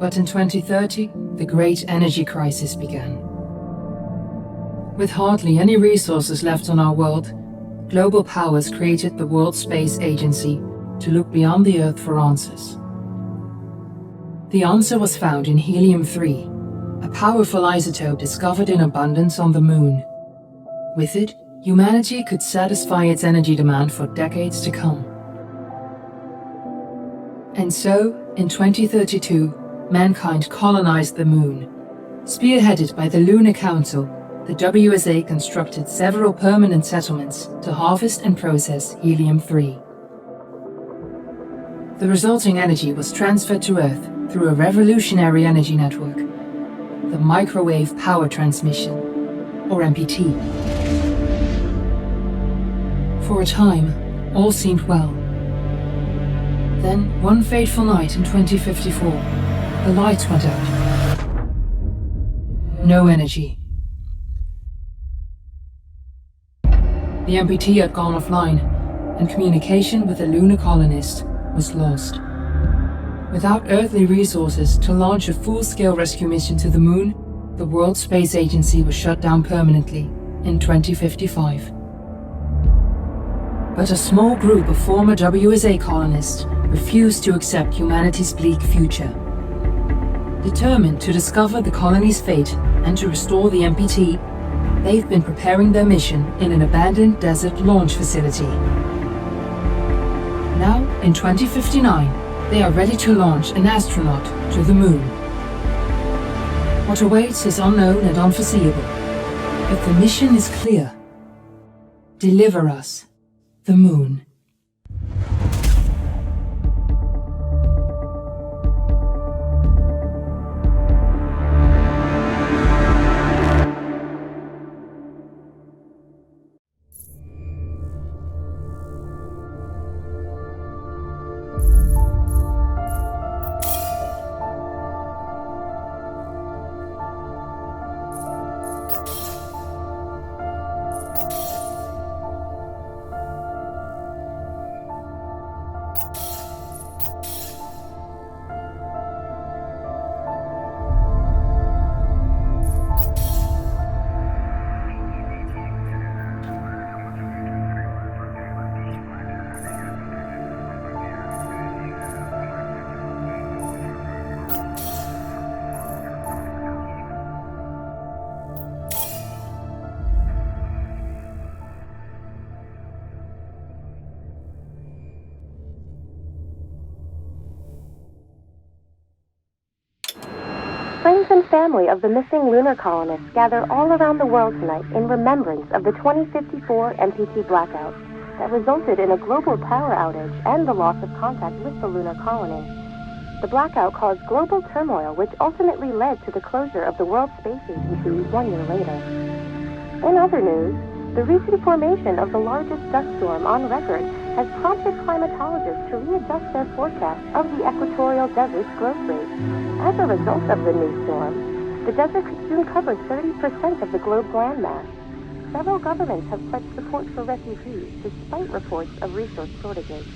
But in 2030, the great energy crisis began. With hardly any resources left on our world, global powers created the World Space Agency to look beyond the Earth for answers. The answer was found in helium-3, a powerful isotope discovered in abundance on the Moon. With it, humanity could satisfy its energy demand for decades to come. And so, in 2032, mankind colonized the Moon. Spearheaded by the Lunar Council, the WSA constructed several permanent settlements to harvest and process helium-3. The resulting energy was transferred to Earth through a revolutionary energy network, the Microwave Power Transmission, or MPT. For a time, all seemed well. Then, one fateful night in 2054, the lights went out. No energy. The MPT had gone offline, and communication with the lunar colonist was lost. Without earthly resources to launch a full-scale rescue mission to the Moon, the World Space Agency was shut down permanently in 2055. But a small group of former WSA colonists refused to accept humanity's bleak future. Determined to discover the colony's fate and to restore the MPT, they've been preparing their mission in an abandoned desert launch facility. Now, in 2059, they are ready to launch an astronaut to the Moon. What awaits is unknown and unforeseeable, but the mission is clear. Deliver us the Moon. Friends and family of the missing lunar colonists gather all around the world tonight in remembrance of the 2054 MPT blackout that resulted in a global power outage and the loss of contact with the lunar colony. The blackout caused global turmoil, which ultimately led to the closure of the World Space Agency 1 year later. In other news, the recent formation of the largest dust storm on record has prompted climatologists to readjust their forecast of the equatorial desert's growth rate. As a result of the new storm, the desert could soon cover 30% of the globe's landmass. Several governments have pledged support for refugees, despite reports of resource shortages.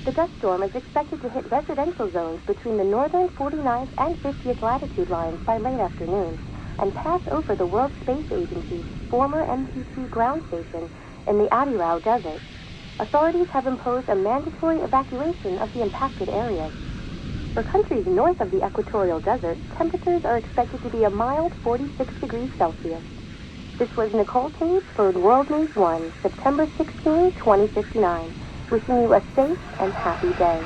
The dust storm is expected to hit residential zones between the northern 49th and 50th latitude lines by late afternoon, and pass over the World Space Agency's former MPT ground station in the Adirau Desert. Authorities have imposed a mandatory evacuation of the impacted areas. For countries north of the equatorial desert, temperatures are expected to be a mild 46 degrees Celsius. This was Nicole Cage for World News 1, September 16, 2059. Wishing you a safe and happy day.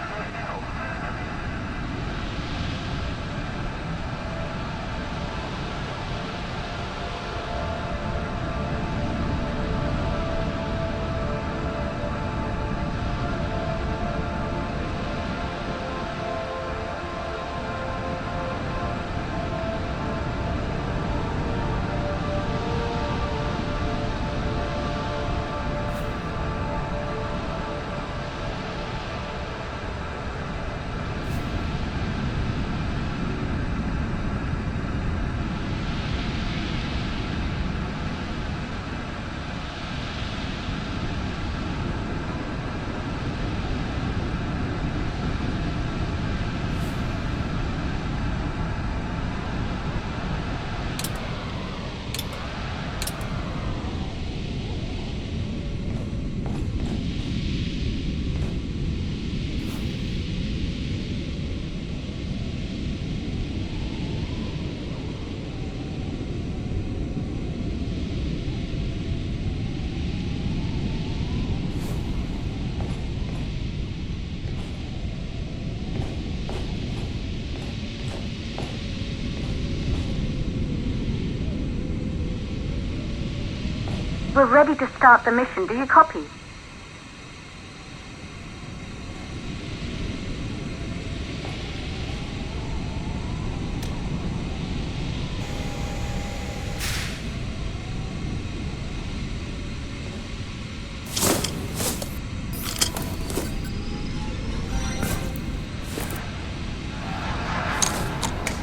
We're ready to start the mission. Do you copy?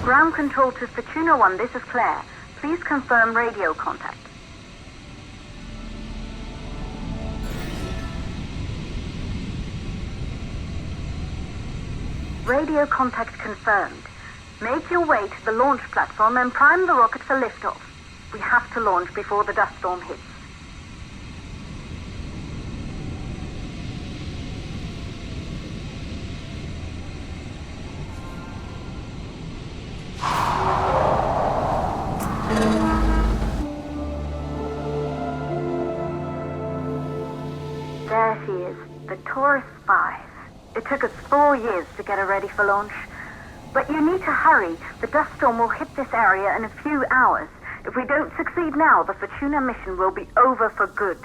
Ground control to Fortuna 1, this is Claire. Please confirm radio contact. Radio contact confirmed. Make your way to the launch platform and prime the rocket for liftoff. We have to launch before the dust storm hits. There she is, the Taurus 5. It took us 4 years to get her ready for launch. But you need to hurry. The dust storm will hit this area in a few hours. If we don't succeed now, the Fortuna mission will be over for good.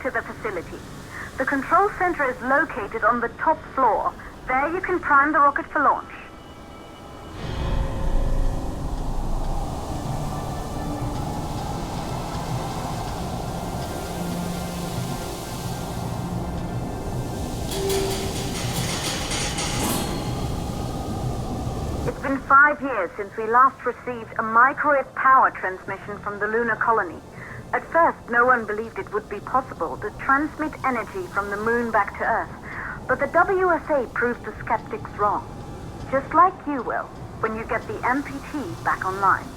To the facility. The control center is located on the top floor. There you can prime the rocket for launch. It's been 5 years since we last received a microwave power transmission from the lunar colony. At first, no one believed it would be possible to transmit energy from the moon back to Earth, but the WSA proved the skeptics wrong. Just like you will, when you get the MPT back online.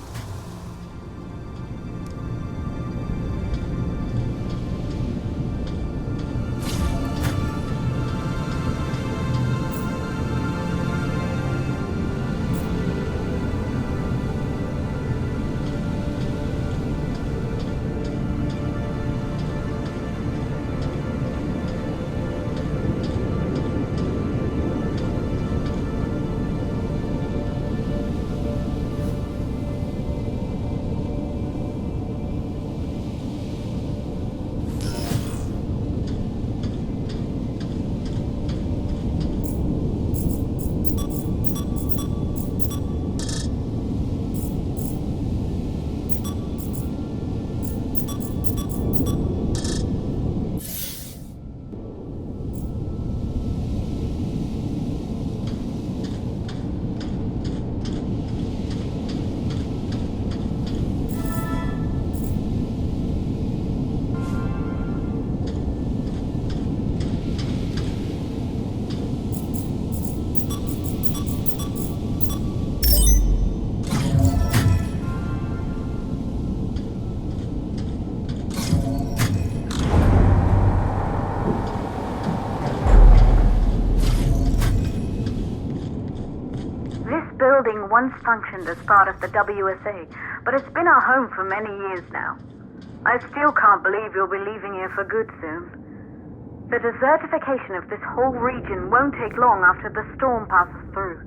building once functioned as part of the WSA, but it's been our home for many years now. I still can't believe you'll be leaving here for good soon. The desertification of this whole region won't take long after the storm passes through.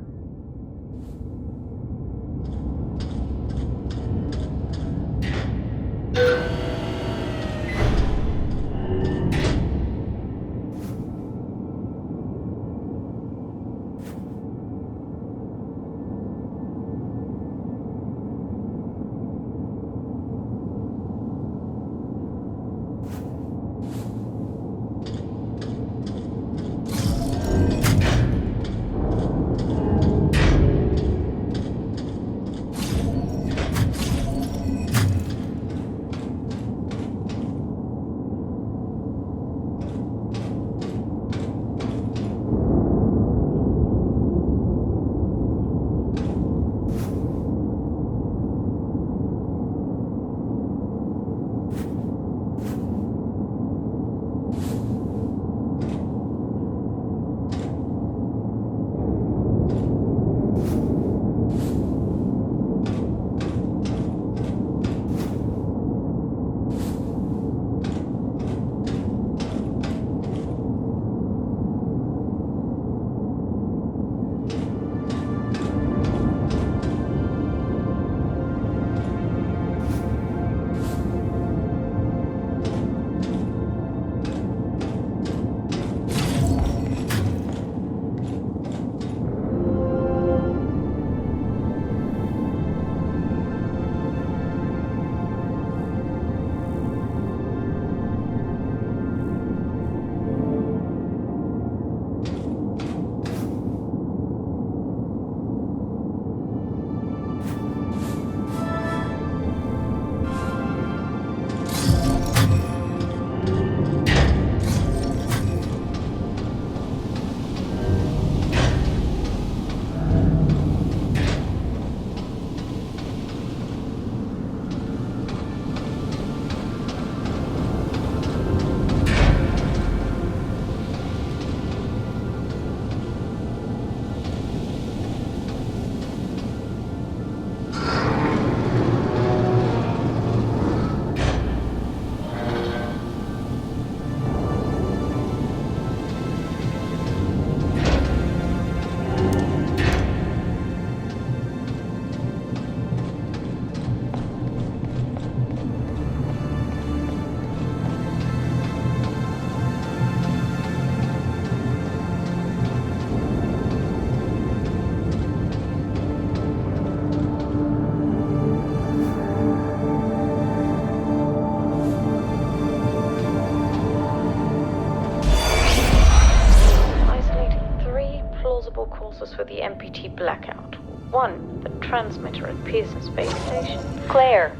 For the MPT blackout. 1, the transmitter at Pearson Space Station. Claire,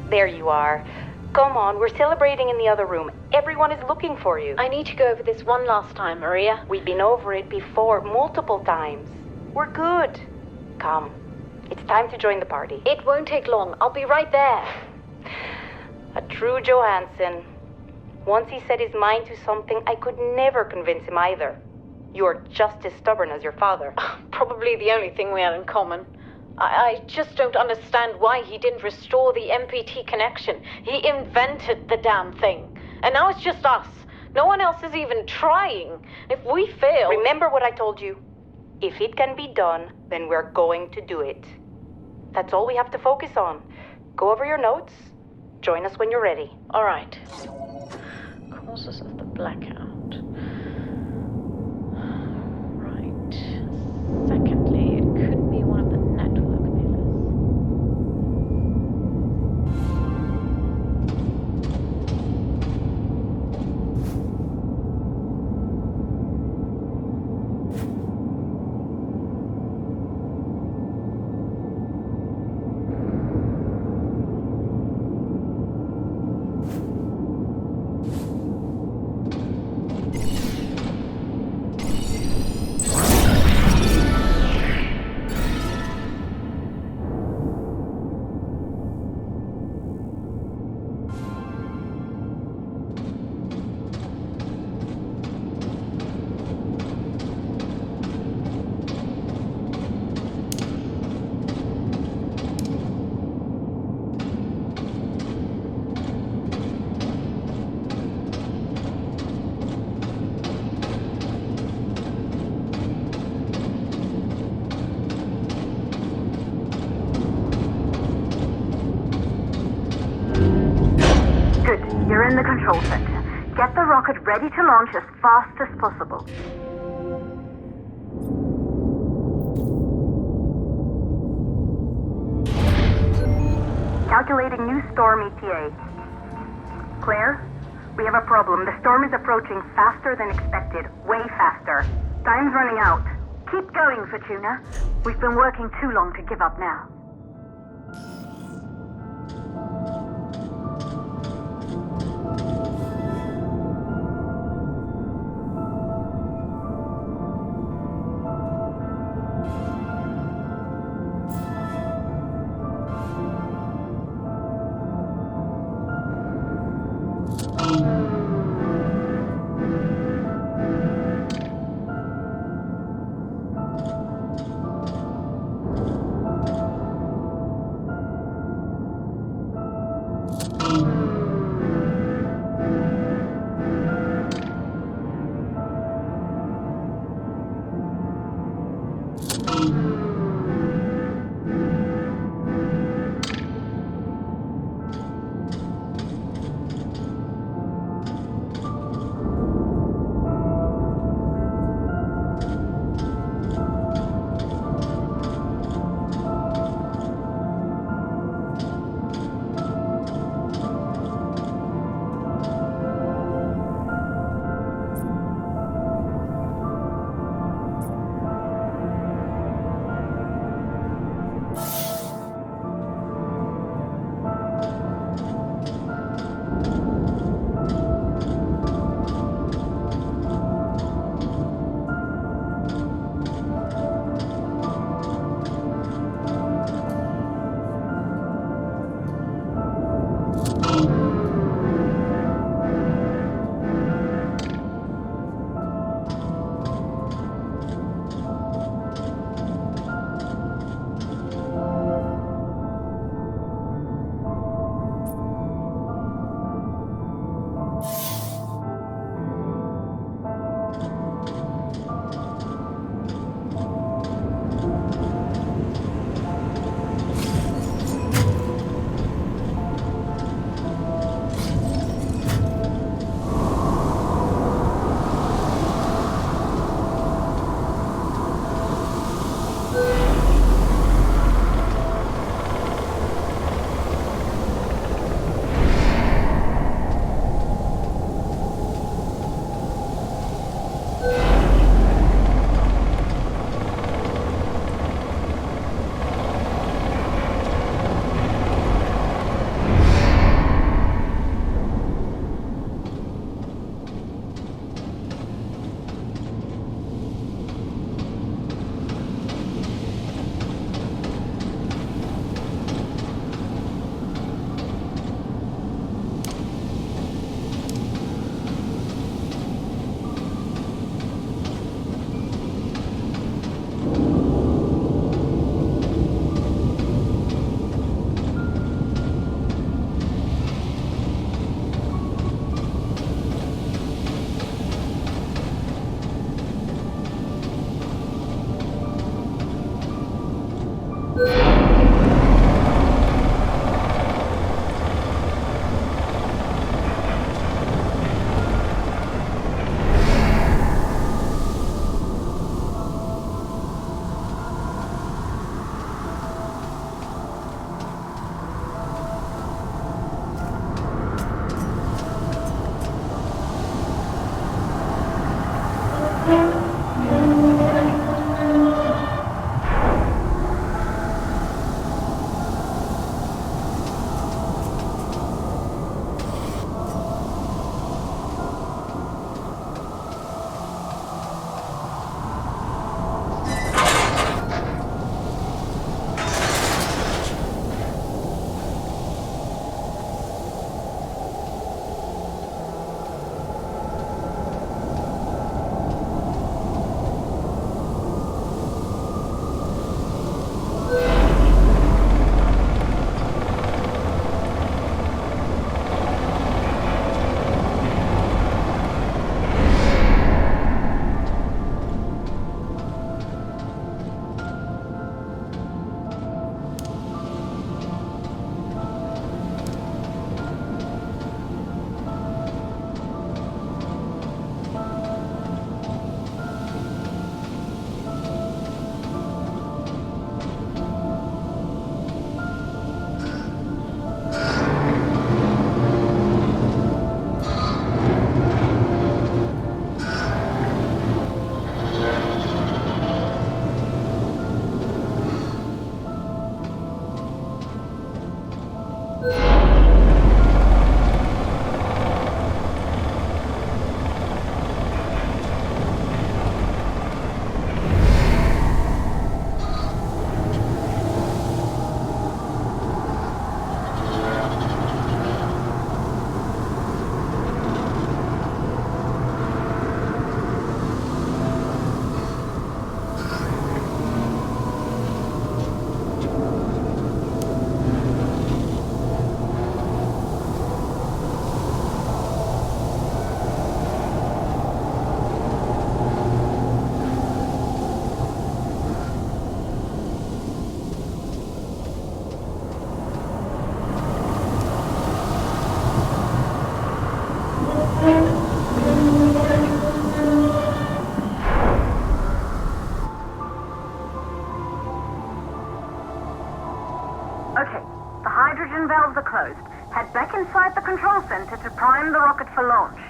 there you are. Come on, we're celebrating in the other room. Everyone is looking for you. I need to go over this one last time, Maria. We've been over it before, multiple times. We're good. Come, it's time to join the party. It won't take long. I'll be right there. A true Johansson. Once he set his mind to something, I could never convince him either. You're just as stubborn as your father. Probably the only thing we had in common. I just don't understand why he didn't restore the MPT connection. He invented the damn thing. And now it's just us. No one else is even trying. If we fail... Remember what I told you. If it can be done, then we're going to do it. That's all we have to focus on. Go over your notes. Join us when you're ready. All right. Causes of the blackout. Secondly, it could be one of the network pillars. rocket ready to launch as fast as possible. Calculating new storm ETA. Claire, we have a problem. The storm is approaching faster than expected. Way faster. Time's running out. Keep going, Fortuna. We've been working too long to give up now. for launch.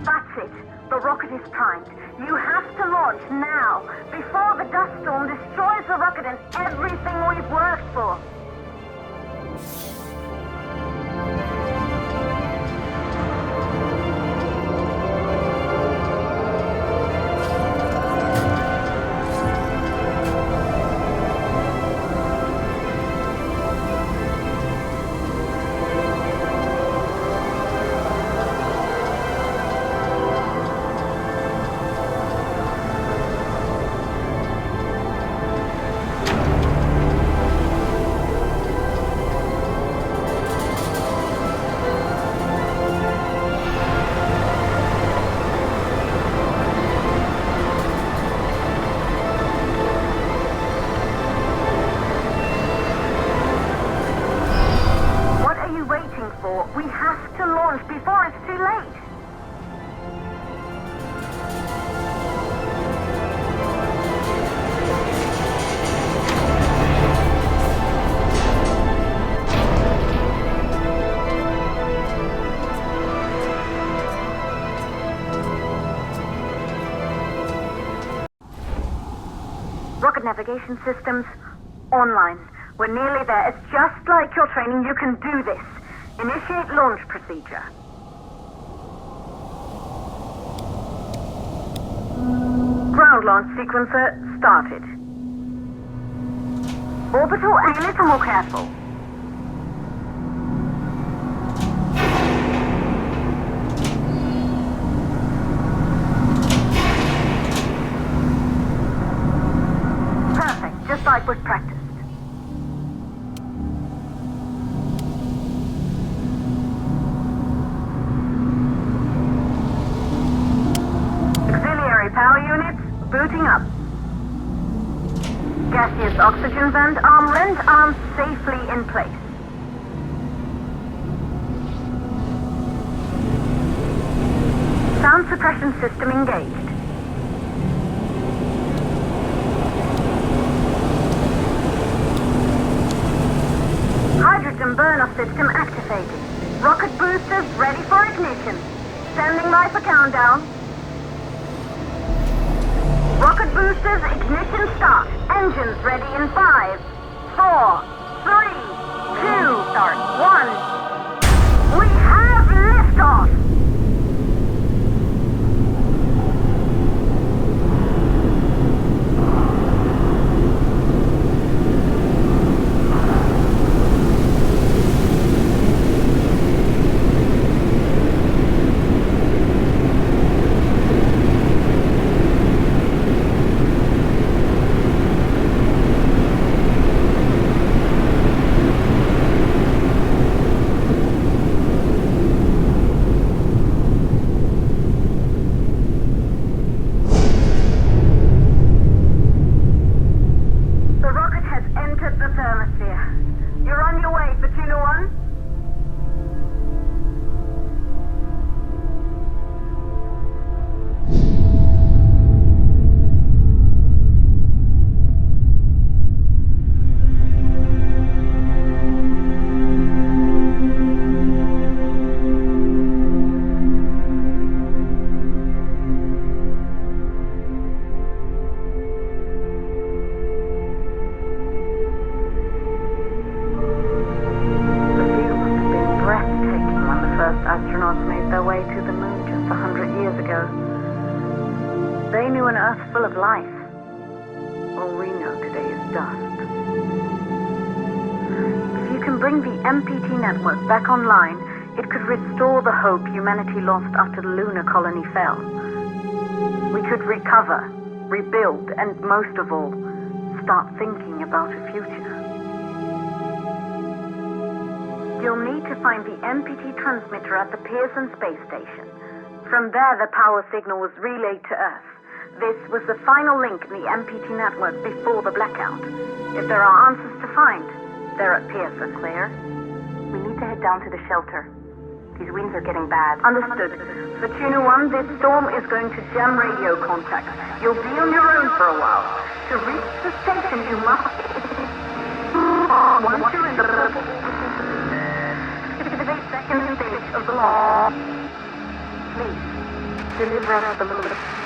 That's it. The rocket is primed. You have to launch now, before the dust storm destroys the rocket and everything we've worked for. We have to launch before it's too late. Rocket navigation systems online. We're nearly there. It's just like your training. You can do this. Initiate launch procedure. Ground launch sequencer started. Orbital, a little more careful. Perfect, just like we've practiced. Power units booting up. Gaseous oxygen vent arms safely in place. Sound suppression system engaged. Hydrogen burn-off system activated. Rocket boosters ready for ignition. Standing by for countdown. Rocket boosters, ignition start. Engines ready in 5, 4, 3, 2, start, 1. We have liftoff! astronauts made their way to the moon just 100 years ago. They knew an Earth full of life. All we know today is dust. can bring the MPT network back online, it could restore the hope humanity lost after the lunar colony fell. We could recover, rebuild, and most of all, start thinking about a future. You'll need to find the MPT transmitter at the Pearson space station. From there, the power signal was relayed to Earth. This was the final link in the MPT network before the blackout. If there are answers to find, they're at Pearson. Claire, we need to head down to the shelter. These winds are getting bad. Understood. For Tuna 1, this storm is going to jam radio contact. You'll be on your own for a while. To reach the station, you must... Once you're in the purple... 58-second stage of the launch. Please, deliver us the loop.